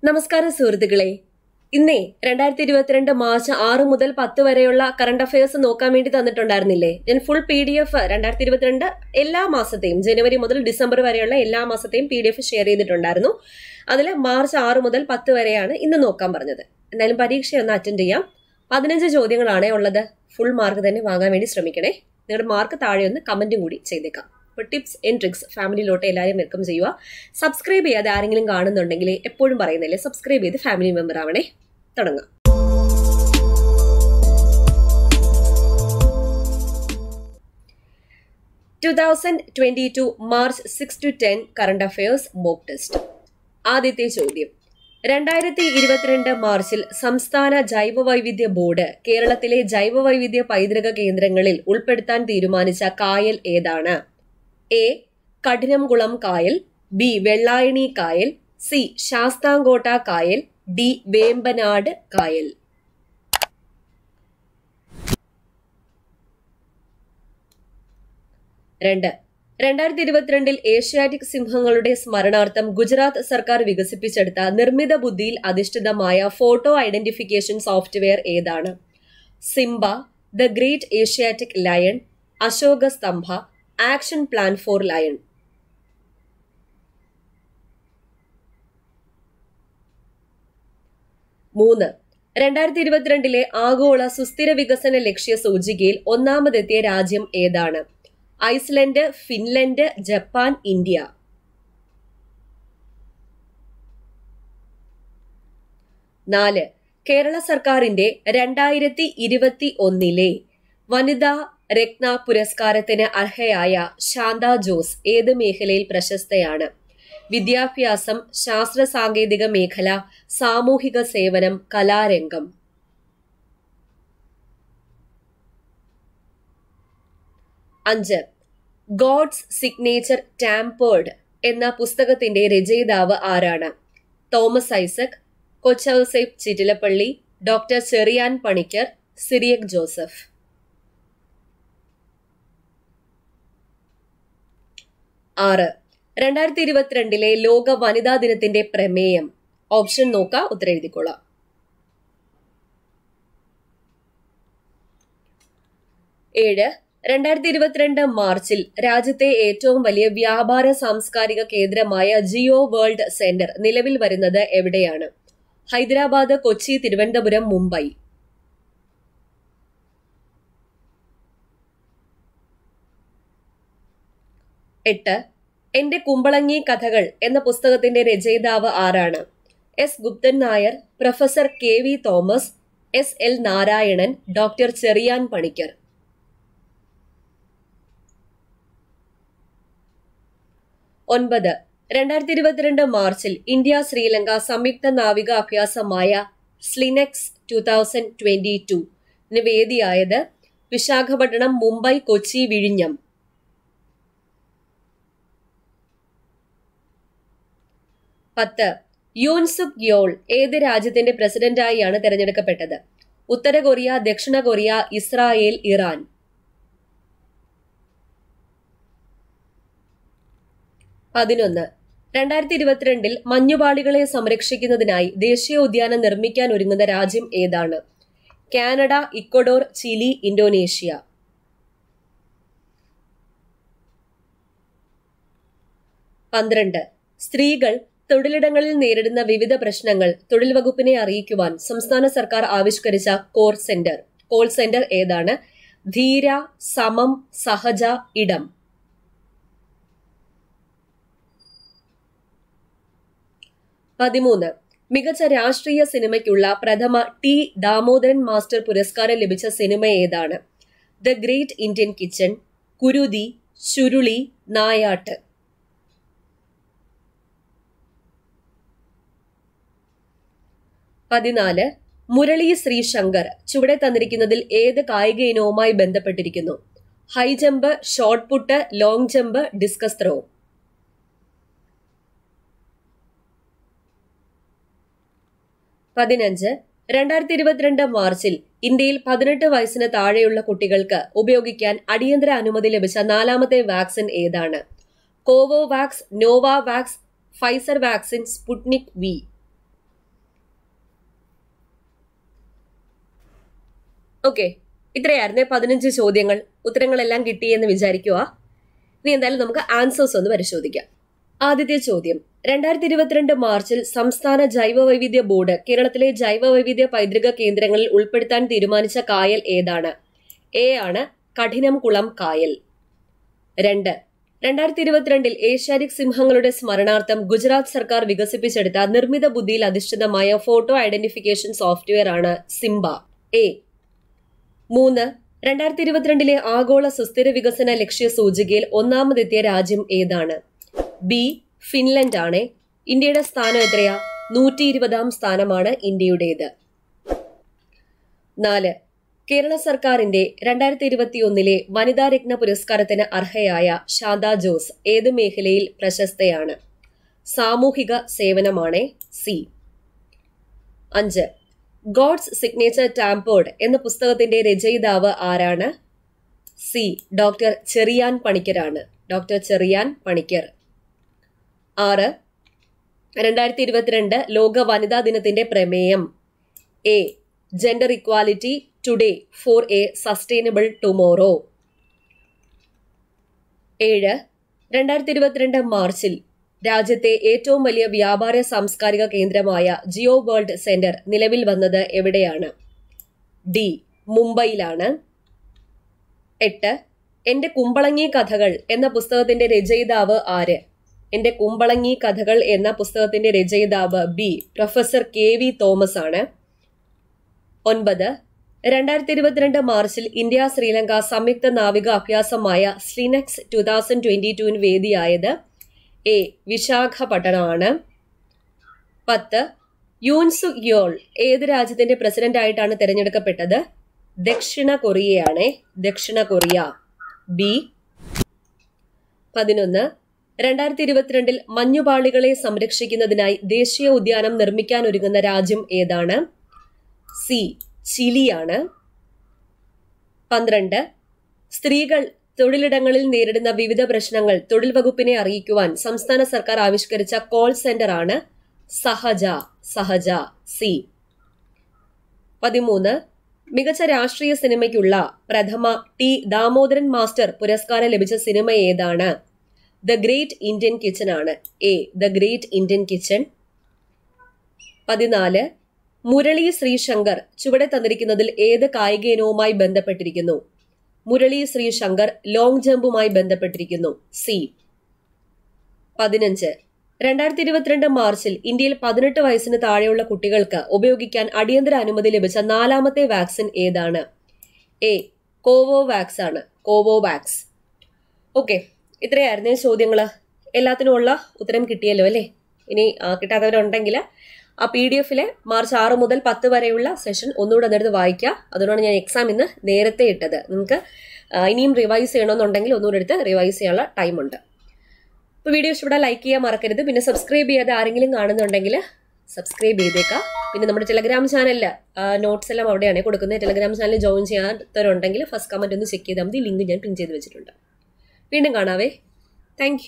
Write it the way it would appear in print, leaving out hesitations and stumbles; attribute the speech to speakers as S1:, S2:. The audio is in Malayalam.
S1: നമസ്കാരം സുഹൃത്തുക്കളെ. ഇന്നേ 2022 മാർച്ച് 6 മുതൽ 10 വരെയുള്ള കറണ്ട് അഫയേഴ്സ് നോക്കാൻ വേണ്ടി തന്നിട്ടുണ്ടായിരുന്നില്ലേ? ഞാൻ ഫുൾ PDF 2022 എല്ലാ മാസത്തെയും ജനുവരി മുതൽ ഡിസംബർ വരെയുള്ള എല്ലാ മാസത്തെയും PDF ഷെയർ ചെയ്തിട്ടുണ്ടായിരുന്നു. അതിൽ മാർച്ച് 6 മുതൽ 10 വരെയാണ് ഇന്ന് നോക്കാൻ പറഞ്ഞത്. എന്തായാലും പരീക്ഷയൊന്ന് അറ്റൻഡ് ചെയ്യാം. 15 ചോദ്യങ്ങളാണേ ഉള്ളത്. ഫുൾ മാർക്ക് തന്നെ വാങ്ങാൻ വേണ്ടി ശ്രമിക്കണേ. നിങ്ങളുടെ മാർക്ക് താഴെ ഒന്ന് കമന്റും കൂടി ചെയ്തേക്കാം. അപ്പോൾ ടിപ്സ് ആൻഡ് ട്രിക്സ് ഫാമിലിയിലോട്ട് എല്ലാവരും വെൽക്കം ചെയ്യുക. സബ്സ്ക്രൈബ് ചെയ്യാതെ ആരെങ്കിലും കാണുന്നുണ്ടെങ്കിൽ എപ്പോഴും പറയുന്നില്ലേ, സബ്സ്ക്രൈബ് ചെയ്ത് ഫാമിലി മെമ്പർ ആവണേ. തുടങ്ങാം. March 6 to 10 current affairs mock test. ആദ്യത്തെ ചോദ്യം, 2022 മാർച്ചിൽ സംസ്ഥാന ജൈവവൈവിധ്യ ബോർഡ് കേരളത്തിലെ ജൈവവൈവിധ്യ പൈതൃക കേന്ദ്രങ്ങളിൽ ഉൾപ്പെടുത്താൻ തീരുമാനിച്ച കായൽ ഏതാണ്? എ. കഠിനംകുളം കായൽ, ബി. വെള്ളായണി കായൽ, സി. ശാസ്താംകോട്ട കായൽ, ഡി. വേമ്പനാട് കായൽ. രണ്ട്, 2022 ഏഷ്യാറ്റിക് സിംഹങ്ങളുടെ സ്മരണാർത്ഥം ഗുജറാത്ത് സർക്കാർ വികസിപ്പിച്ചെടുത്ത നിർമ്മിത ബുദ്ധിയിൽ അധിഷ്ഠിതമായ ഫോട്ടോ ഐഡന്റിഫിക്കേഷൻ സോഫ്റ്റ്വെയർ ഏതാണ്? Simba, the great Asiatic lion, Ashoka Stambha, action plan for lion. മൂന്ന്, 2022 ആഗോള സുസ്ഥിര വികസന ലക്ഷ്യ സൂചികയിൽ ഒന്നാമതെത്തിയ രാജ്യം ഏതാണ്? Iceland, Finland, Japan, India. നാല്, കേരള സർക്കാരിന്റെ 2021 വനിതാ രത്ന പുരസ്കാരത്തിന് അർഹയായ ശാന്ത ജോസ് ഏത് മേഖലയിൽ പ്രശസ്തയാണ്? വിദ്യാഭ്യാസം, ശാസ്ത്ര സാങ്കേതിക മേഖല, സാമൂഹിക സേവനം, കലാരംഗം. അഞ്ച്, ഗോഡ്സ് സിഗ്നേച്ചർ ടാമ്പേർഡ് എന്ന പുസ്തകത്തിന്റെ രചയിതാവ് ആരാണ്? തോമസ് ഐസക്, കൊച്ചൌസേപ്പ് ചിറ്റിലപ്പള്ളി, ഡോക്ടർ ചെറിയാൻ പണിക്കർ, സിറിയക് ജോസഫ്. 6, 2022 ലോക വനിതാ ദിനത്തിന്റെ പ്രമേയം. ഓപ്ഷൻ നോക്കുക, ഉത്തരം എഴുതിക്കൊള്ളാം. 7, 2022 മാർച്ചിൽ രാജ്യത്തെ ഏറ്റവും വലിയ വ്യാപാര സാംസ്കാരിക കേന്ദ്രമായ ജിയോ വേൾഡ് സെന്റർ നിലവിൽ വരുന്നത് എവിടെയാണ്? ഹൈദരാബാദ്, കൊച്ചി, തിരുവനന്തപുരം, മുംബൈ. 8, എന്റെ കുമ്പളങ്ങി കഥകൾ എന്ന പുസ്തകത്തിന്റെ രചയിതാവ് ആരാണ്? S Guptan Nair, professor KV Thomas, SL Narayanan, doctor Cheriyan Panicker. 9, 2022 മാർച്ചിൽ ഇന്ത്യ ശ്രീലങ്ക സംയുക്ത നാവിക അഭ്യാസമായ സ്ലിനെക്സ് 2022 വേദിയായത്? വിശാഖപട്ടണം, മുംബൈ, കൊച്ചി, വിഴിഞ്ഞം. 10, യൂൻ സുക് യോൾ ഏത് രാജ്യത്തിന്റെ പ്രസിഡന്റായാണ് തെരഞ്ഞെടുക്കപ്പെട്ടത്? ഉത്തര കൊറിയ, ദക്ഷിണ കൊറിയ, ഇസ്രായേൽ, ഇറാൻ. 11, 2022 മഞ്ഞുപാളികളെ സംരക്ഷിക്കുന്നതിനായി ദേശീയോദ്യാനം നിർമ്മിക്കാൻ ഒരുങ്ങുന്ന രാജ്യം ഏതാണ്? Canada, Ecuador, Chile, Indonesia. 12, സ്ത്രീകൾ തൊഴിലിടങ്ങളിൽ നേരിടുന്ന വിവിധ പ്രശ്നങ്ങൾ തൊഴിൽ വകുപ്പിനെ അറിയിക്കുവാൻ സംസ്ഥാന സർക്കാർ ആവിഷ്കരിച്ച കോൾ സെന്റർ ഏതാണ്? ധീര, സമം, സഹജ, ഇടം. 13, മികച്ച രാഷ്ട്രീയ സിനിമയ്ക്കുള്ള പ്രഥമ ടി ദാമോദരൻ മാസ്റ്റർ പുരസ്കാരം ലഭിച്ച സിനിമ ഏതാണ്? ദ ഗ്രേറ്റ് ഇന്ത്യൻ കിച്ചൺ, കുരുതി, ചുരുളി, നായാട്ട്. 14, മുരളി ശ്രീശങ്കർ ചുവടെ തന്നിരിക്കുന്നതിൽ ഏത് കായിക ഇനവുമായി ബന്ധപ്പെട്ടിരിക്കുന്നു? High jump, shot put, long jump, discus throw. 15, 2022 മാർച്ചിൽ ഇന്ത്യയിൽ 18 വയസ്സിന് താഴെയുള്ള കുട്ടികൾക്ക് ഉപയോഗിക്കാൻ അടിയന്തര അനുമതി ലഭിച്ച 4ാമത്തെ വാക്സിൻ ഏതാണ്? Covovax, Novavax, Pfizer vaccine, Sputnik V. Okay, ഇത്രയായിരുന്നേ 15 ചോദ്യങ്ങൾ. ഉത്തരങ്ങളെല്ലാം കിട്ടിയെന്ന് വിചാരിക്കുക. ഇനി എന്തായാലും നമുക്ക് ആൻസേഴ്സ് ഒന്ന് പരിശോധിക്കാം. ആദ്യത്തെ ചോദ്യം, 2022 മാർച്ചിൽ സംസ്ഥാന ജൈവവൈവിധ്യ ബോർഡ് കേരളത്തിലെ ജൈവവൈവിധ്യ പൈതൃക കേന്ദ്രങ്ങളിൽ ഉൾപ്പെടുത്താൻ തീരുമാനിച്ച കായൽ ഏതാണ്? എ ആണ് കഠിനംകുളം കായൽ. 2. 2022 ഏഷ്യാറ്റിക് സിംഹങ്ങളുടെ സ്മരണാർത്ഥം ഗുജറാത്ത് സർക്കാർ വികസിപ്പിച്ചെടുത്ത നിർമ്മിത ബുദ്ധിയിൽ അധിഷ്ഠിതമായ ഫോട്ടോ ഐഡന്റിഫിക്കേഷൻ സോഫ്റ്റ്വെയർ ആണ് സിംബ. എ. 3. 2022 ആഗോള സുസ്ഥിര വികസന ലക്ഷ്യ സൂചികയിൽ ഒന്നാമതെത്തിയ രാജ്യം ഏതാണ്? ബി. ഫിൻലൻഡ് ആണ്. ഇന്ത്യയുടെ സ്ഥാനം എത്രയാ? 120ാം സ്ഥാനമാണ് ഇന്ത്യയുടേത്. 4. കേരള സർക്കാരിന്റെ 2021 വനിതാ രത്ന പുരസ്കാരത്തിന് അർഹയായ ശാന്ത ജോസ് ഏത് മേഖലയിൽ പ്രശസ്തയാണ്? സാമൂഹിക സേവനമാണ്. സി. 5. ഗോഡ്സ് സിഗ്നേച്ചർ ടാമ്പേർഡ് എന്ന പുസ്തകത്തിന്റെ രചയിതാവ് ആരാണ്? സി. ഡോക്ടർ ചെറിയാൻ പണിക്കരാണ്. ഡോക്ടർ ചെറിയാൻ പണിക്കർ. 6. 2022 ലോക വനിതാ ദിനത്തിന്റെ പ്രമേയം. A. Gender equality today for a sustainable tomorrow. 7. 2022 മാർച്ചിൽ രാജ്യത്തെ ഏറ്റവും വലിയ വ്യാപാര സാംസ്കാരിക കേന്ദ്രമായ ജിയോ വേൾഡ് സെന്റർ നിലവിൽ വന്നത് എവിടെയാണ്? ഡി. മുംബൈയിലാണ്. 8. എന്റെ കുമ്പളങ്ങി കഥകൾ എന്ന പുസ്തകത്തിന്റെ രചയിതാവ് ആര്? എന്റെ കുമ്പളങ്ങി കഥകൾ എന്ന പുസ്തകത്തിന്റെ രചയിതാവ് ബി. പ്രൊഫസർ KV തോമസ് ആണ്. 9. 2022 മാർച്ചിൽ ഇന്ത്യ ശ്രീലങ്ക സംയുക്ത നാവിക അഭ്യാസമായ സ്ലിനെക്സ് 2022 വേദിയായത്? എ. വിശാഖപട്ടണമാണ്. 10. യൂൻ സുക് യോൾ ഏത് രാജ്യത്തിന്റെ പ്രസിഡന്റ് ആയിട്ടാണ് തെരഞ്ഞെടുക്കപ്പെട്ടത്? ദക്ഷിണ കൊറിയയാണ്. ദക്ഷിണ കൊറിയ. ബി. 11. 2022 മഞ്ഞുപാളികളെ സംരക്ഷിക്കുന്നതിനായി ദേശീയ ഉദ്യാനം നിർമ്മിക്കാനൊരുങ്ങുന്ന രാജ്യം ഏതാണ്? സി. ചിലിയാണ്. 12. സ്ത്രീകൾ തൊഴിലിടങ്ങളിൽ നേരിടുന്ന വിവിധ പ്രശ്നങ്ങൾ തൊഴിൽ വകുപ്പിനെ അറിയിക്കുവാൻ സംസ്ഥാന സർക്കാർ ആവിഷ്കരിച്ച കോൾ സെന്റർ ആണ് സഹജ. സഹജ. സി. 13. മികച്ച രാഷ്ട്രീയ സിനിമയ്ക്കുള്ള പ്രഥമ ടി ദാമോദരൻ മാസ്റ്റർ പുരസ്കാരം ലഭിച്ച സിനിമ ഏതാണ്? ദ ഗ്രേറ്റ് ഇന്ത്യൻ കിച്ചൺ ആണ്. A. The great Indian kitchen. 14. Murali Sreeshankar ചുവടെ തന്നിരിക്കുന്നതിൽ ഏത് കായിക ഇനവുമായി ബന്ധപ്പെട്ടിരിക്കുന്നു? മുരളി ശ്രീശങ്കർ ലോങ് ജമ്പുമായി ബന്ധപ്പെട്ടിരിക്കുന്നു. സി. 15. 2022 മാർച്ചിൽ ഇന്ത്യയിൽ 18 വയസ്സിന് താഴെയുള്ള കുട്ടികൾക്ക് ഉപയോഗിക്കാൻ അടിയന്തര അനുമതി ലഭിച്ച 4ാമത്തെ വാക്സിൻ ഏതാണ്? എ. കോവോവാക്സ് ആണ്. കോവോവാക്സ്. ഓക്കെ, ഇത്രയായിരുന്നേ ചോദ്യങ്ങള്. എല്ലാത്തിനുമുള്ള ഉത്തരം കിട്ടിയല്ലോ അല്ലേ? ഇനി കിട്ടാത്തവരുണ്ടെങ്കിൽ ആ PDF മാർച്ച് 6 മുതൽ 10 വരെയുള്ള സെഷൻ ഒന്നുകൂടെ അന്നെടുത്ത് വായിക്കുക. അതുകൊണ്ടാണ് ഞാൻ എക്സാം ഇന്ന് നേരത്തെ ഇട്ടത്. നിങ്ങൾക്ക് ഇനിയും റിവൈസ് ചെയ്യണമെന്നുണ്ടെങ്കിൽ ഒന്നുകൂടെ എടുത്ത് റിവൈസ് ചെയ്യാനുള്ള ടൈമുണ്ട്. അപ്പോൾ വീഡിയോ ഇഷ്ടപ്പെട്ടാൽ ലൈക്ക് ചെയ്യാൻ മറക്കരുത്. പിന്നെ സബ്സ്ക്രൈബ് ചെയ്യാതെ ആരെങ്കിലും കാണുന്നുണ്ടെങ്കിൽ സബ്സ്ക്രൈബ് ചെയ്തേക്കാം. പിന്നെ നമ്മുടെ ടെലഗ്രാം ചാനലിൽ നോട്ട്സ് എല്ലാം അവിടെയാണ് കൊടുക്കുന്നത്. ടെലഗ്രാം ചാനൽ ജോയിൻ ചെയ്യാത്തവരുണ്ടെങ്കിൽ ഫസ്റ്റ് കമന്റ് ഒന്ന് ചെക്ക് ചെയ്താൽ മതി. ലിങ്ക് ഞാൻ പിൻ ചെയ്ത് വെച്ചിട്ടുണ്ട്. വീണ്ടും കാണാവേ. താങ്ക്